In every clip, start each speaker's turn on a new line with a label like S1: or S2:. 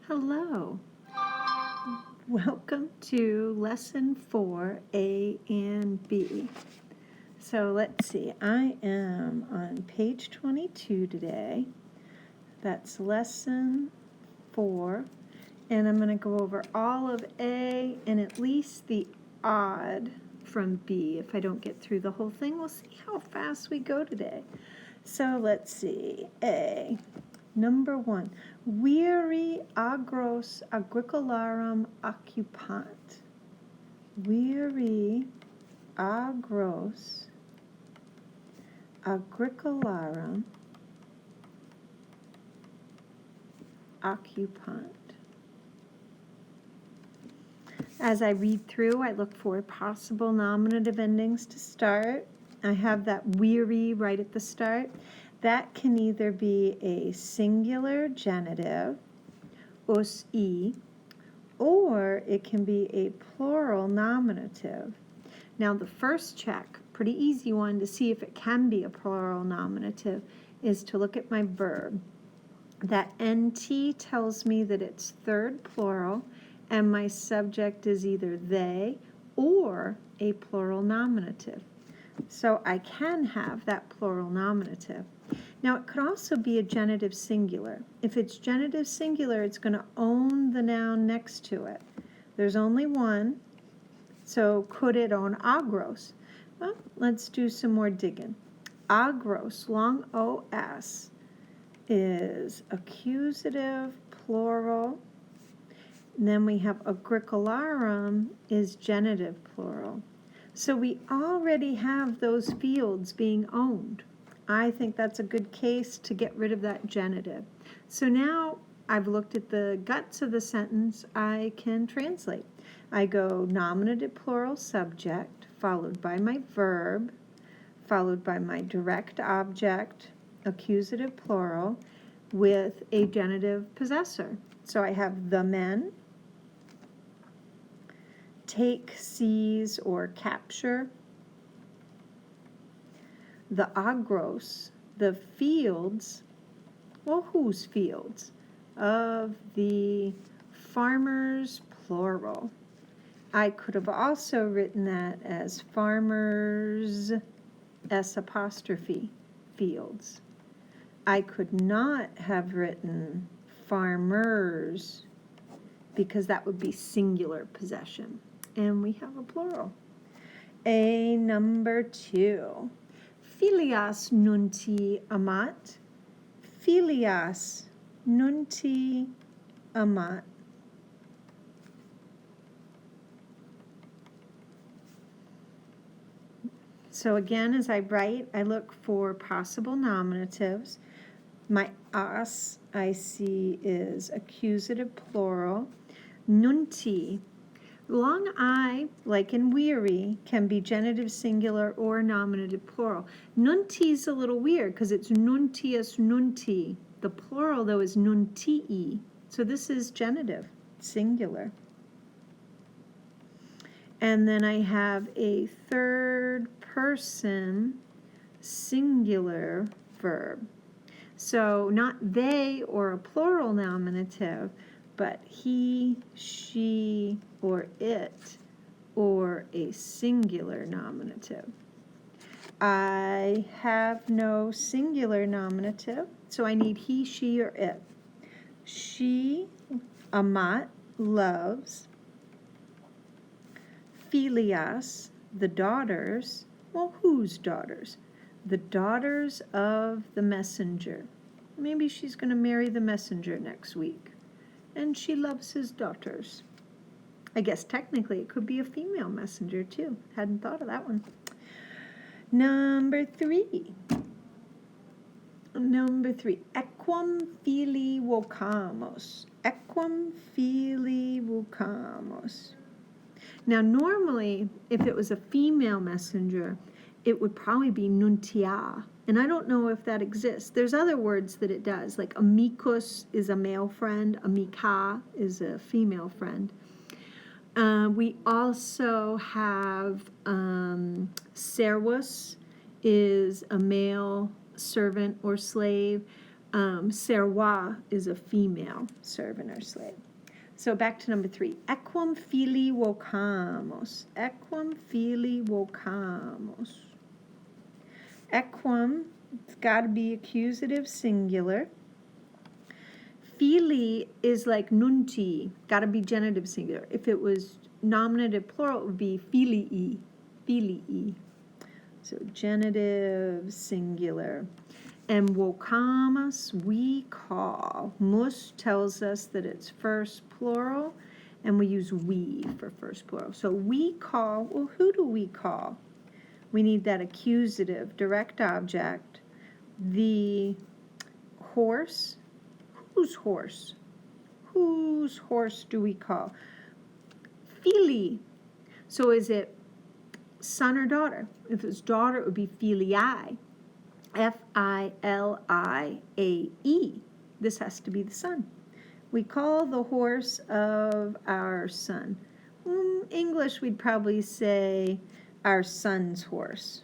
S1: Hello. Welcome to Lesson 4, A and B. So let's see, I am on page 22 today. That's Lesson 4. And I'm going to go over all of A and at least the odd from B. If I don't get through the whole thing, we'll see how fast we go today. So let's see, A. Number 1, viri agros agricolarum occupant. Viri agros agricolarum occupant. As I read through, I look for possible nominative endings to start. I have that viri right at the start. That can either be a singular genitive, os e, or it can be a plural nominative. Now the first check, pretty easy one to see if it can be a plural nominative, is to look at my verb. That NT tells me that it's third plural, and my subject is either they or a plural nominative. So I can have that plural nominative. Now it could also be a genitive singular. If it's genitive singular, it's going to own the noun next to it. There's only one, so could it own agros? Well, let's do some more digging. Agros, long OS, is accusative plural. And then we have agricolarum is genitive plural. So we already have those fields being owned. I think that's a good case to get rid of that genitive. So now I've looked at the guts of the sentence, I can translate. I go nominative plural subject, followed by my verb, followed by my direct object, accusative plural, with a genitive possessor. So I have the men, take, seize, or capture. The agros, the fields, well, whose fields? Of the farmers, plural. I could have also written that as farmers, S apostrophe, fields. I could not have written farmers because that would be singular possession. And we have a plural. A number 2. Filias nunti amat. Filias nunti amat. So again, as I write, I look for possible nominatives. My as, I see, is accusative plural. Nunti. Long I, like in weary, can be genitive singular or nominative plural. Nunti is a little weird because it's nuntius nunti. The plural, though, is nuntii. So this is genitive, singular. And then I have a third person singular verb. So not they or a plural nominative, but he, she, or it, or a singular nominative. I have no singular nominative, so I need he, she, or it. She, amat, loves. Filias, the daughters. Well, whose daughters? The daughters of the messenger. Maybe she's going to marry the messenger next week. And she loves his daughters. I guess technically it could be a female messenger too. Hadn't thought of that one. Number 3. Equam fili vocamos. Equam fili vocamos. Now normally, if it was a female messenger, it would probably be nuntia. And I don't know if that exists. There's other words that it does, like amicus is a male friend, amica is a female friend. We also have servus is a male servant or slave. Serwa is a female servant or slave. So back to number 3. Equam fili vocamos. Equam fili vocamos. Equam, it's got to be accusative singular. Fili is like nunti, got to be genitive singular. If it was nominative plural, it would be filii. Filii. So genitive singular. And vocamus, we call. Mus tells us that it's first plural, and we use we for first plural. So we call, well, who do we call? We need that accusative, direct object. The horse. Whose horse? Whose horse do we call? Fili. So is it son or daughter? If it's daughter, it would be filii. F-I-L-I-A-E. This has to be the son. We call the horse of our son. English, we'd probably say our son's horse.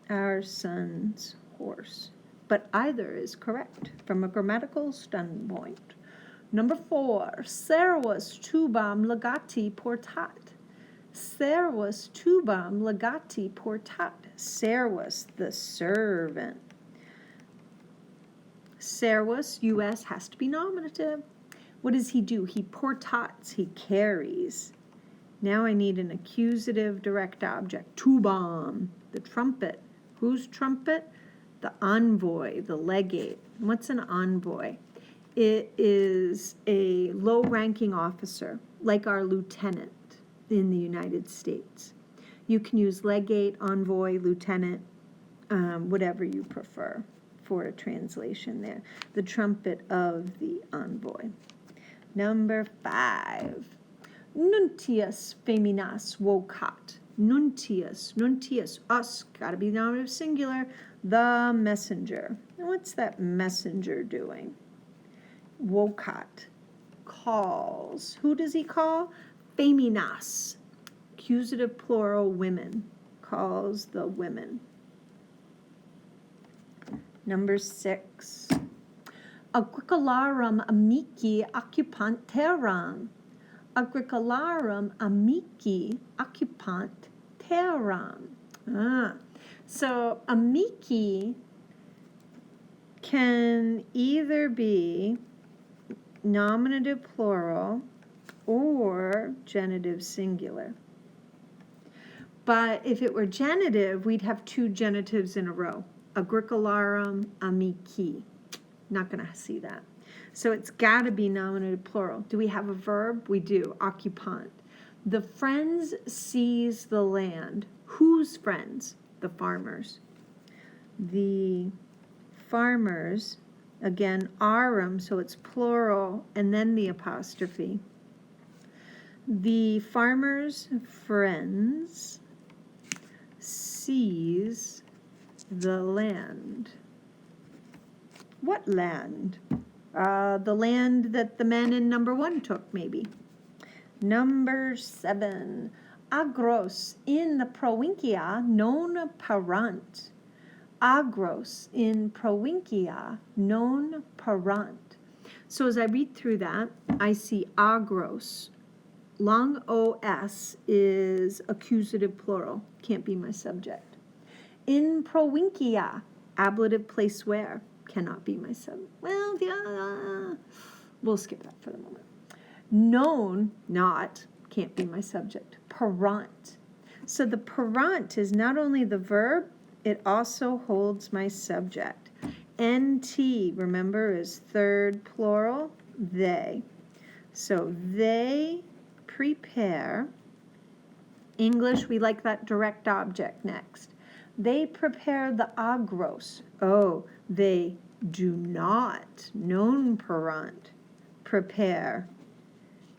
S1: Our son's horse. But either is correct from a grammatical standpoint. Number 4, servus tubam legati portat. Servus tubam legati portat. Servus, the servant. Servus, US, has to be nominative. What does he do? He portats, he carries. Now I need an accusative direct object. Tubam, the trumpet. Whose trumpet? The envoy, the legate. What's an envoy? It is a low-ranking officer, like our lieutenant in the United States. You can use legate, envoy, lieutenant, whatever you prefer for a translation there. The trumpet of the envoy. Number 5. Nuntius feminas vocat. Nuntius, us, gotta be nominative singular, the messenger. And what's that messenger doing? Vocat, calls. Who does he call? Feminas, accusative plural, women, calls the women. Number 6. Agricolarum amici occupant terram. Agricolarum amici occupant terram. So amici can either be nominative plural or genitive singular. But if it were genitive, we'd have 2 genitives in a row. Agricolarum amici. Not going to see that. So it's got to be nominative plural. Do we have a verb? We do. Occupant. The friends seize the land. Whose friends? The farmers. The farmers, again, arum, so it's plural, and then the apostrophe. The farmers' friends seize the land. What land? The land that the men in number 1 took, maybe. Number 7. Agros in the provincia non parant. Agros in provincia non parant. So as I read through that, I see agros. Long OS is accusative plural. Can't be my subject. In provincia, ablative place where. Cannot be my subject. Well, yeah, we'll skip that for the moment. Non, not, can't be my subject. Parant. So the parant is not only the verb, it also holds my subject. NT, remember, is third plural, they. So they prepare. English, we like that direct object next. They prepare the agros. Oh, they do not, non parant, prepare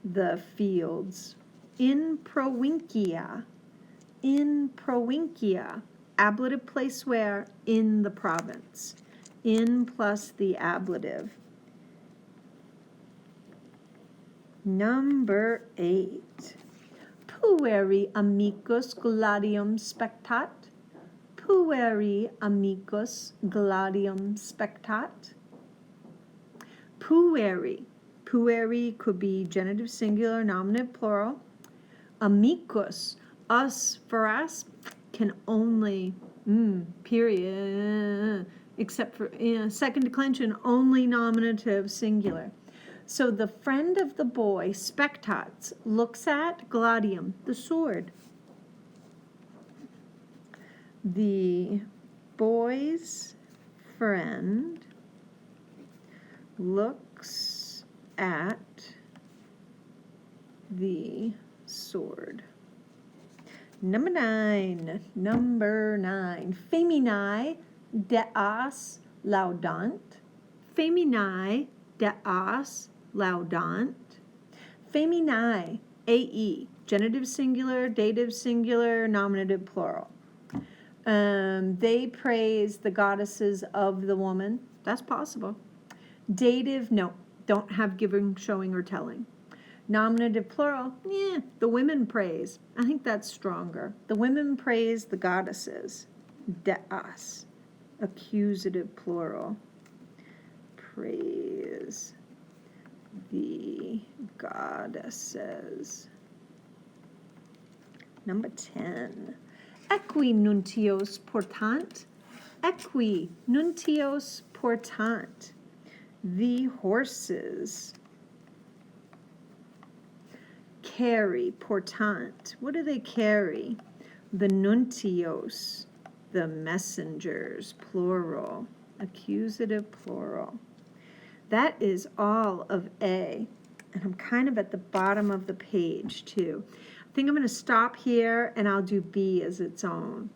S1: the fields. In provincia, ablative place where? In the province. In plus the ablative. Number 8. Pueri amicus gladium spectat. Pueri amicus gladium spectat. Pueri. Pueri could be genitive singular, nominative plural. Amicus, us, for us, can only, period, except for second declension, only nominative singular. So the friend of the boy, spectats, looks at gladium, the sword. The boy's friend looks at the sword. Number nine. Feminae deas laudant. Feminae deas laudant. Feminae, AE, genitive singular, dative singular, nominative plural. They praise the goddesses of the woman. That's possible. Dative, no, don't have giving, showing, or telling. Nominative plural, the women praise. I think that's stronger. The women praise the goddesses. Deas. Accusative plural. Praise the goddesses. Number 10. Equi nuntios portant. Equi nuntios portant. The horses carry, portant. What do they carry? The nuntios, the messengers, plural, accusative plural. That is all of A, and I'm kind of at the bottom of the page too. I think I'm going to stop here and I'll do B as its own.